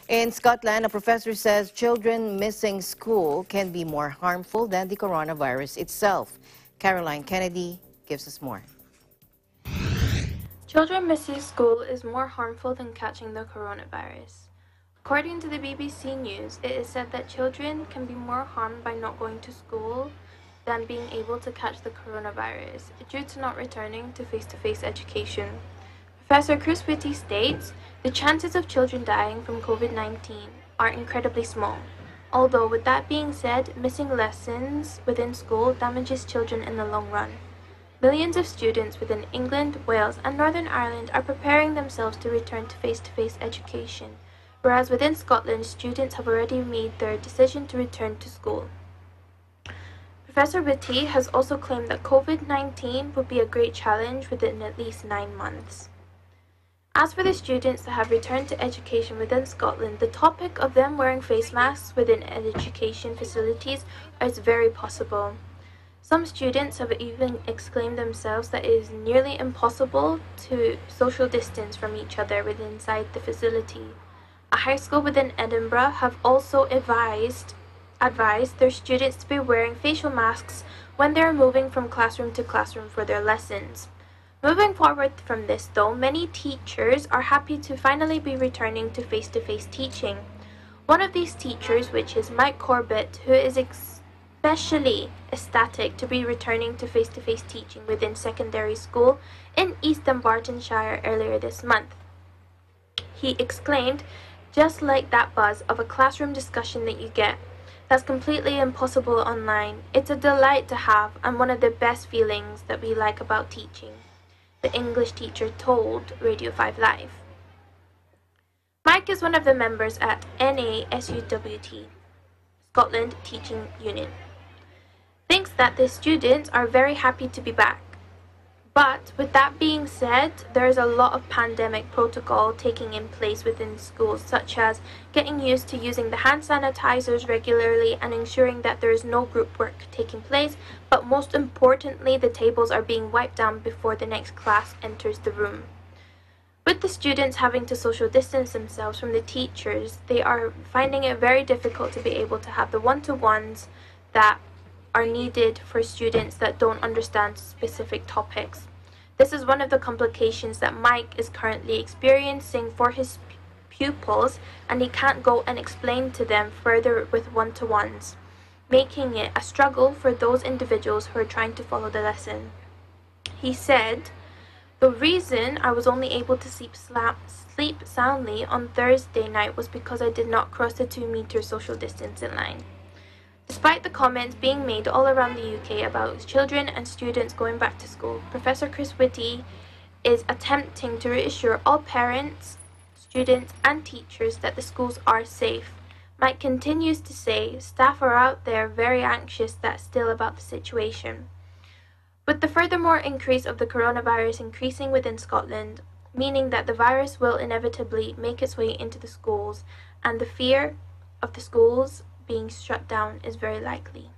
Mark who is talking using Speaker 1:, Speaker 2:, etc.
Speaker 1: In Scotland, a professor says children missing school can be more harmful than the coronavirus itself. Caroline Kennedy gives us more.
Speaker 2: Children missing school is more harmful than catching the coronavirus. According to the BBC News, it is said that children can be more harmed by not going to school than being able to catch the coronavirus due to not returning to face-to-face education. Professor Chris Whitty states, the chances of children dying from COVID-19 are incredibly small. Although, with that being said, missing lessons within school damages children in the long run. Millions of students within England, Wales, and Northern Ireland are preparing themselves to return to face-to-face education, whereas within Scotland, students have already made their decision to return to school. Professor Whitty has also claimed that COVID-19 would be a great challenge within at least 9 months. As for the students that have returned to education within Scotland, the topic of them wearing face masks within education facilities is very possible. Some students have even exclaimed themselves that it is nearly impossible to social distance from each other within inside the facility. A high school within Edinburgh have also advised their students to be wearing facial masks when they are moving from classroom to classroom for their lessons. Moving forward from this though, many teachers are happy to finally be returning to face-to-face teaching. One of these teachers, which is Mike Corbett, who is especially ecstatic to be returning to face-to-face teaching within secondary school in East Dunbartonshire earlier this month. He exclaimed, just like that buzz of a classroom discussion that you get, that's completely impossible online. It's a delight to have and one of the best feelings that we like about teaching, the English teacher told Radio 5 Live. Mike is one of the members at NASUWT, Scotland Teaching Union. Thinks that the students are very happy to be back. But with that being said, there is a lot of pandemic protocol taking in place within schools, such as getting used to using the hand sanitizers regularly and ensuring that there is no group work taking place, but most importantly, the tables are being wiped down before the next class enters the room. With the students having to social distance themselves from the teachers, they are finding it very difficult to be able to have the one-to-ones that are needed for students that don't understand specific topics. This is one of the complications that Mike is currently experiencing for his pupils, and he can't go and explain to them further with one-to-ones, making it a struggle for those individuals who are trying to follow the lesson. He said, the reason I was only able to sleep soundly on Thursday night was because I did not cross the 2-meter social distancing line. Despite the comments being made all around the UK about children and students going back to school, Professor Chris Whitty is attempting to reassure all parents, students and teachers that the schools are safe. Mike continues to say staff are out there very anxious still about the situation. With the furthermore increase of the coronavirus increasing within Scotland, meaning that the virus will inevitably make its way into the schools, and the fear of the schools being shut down is very likely.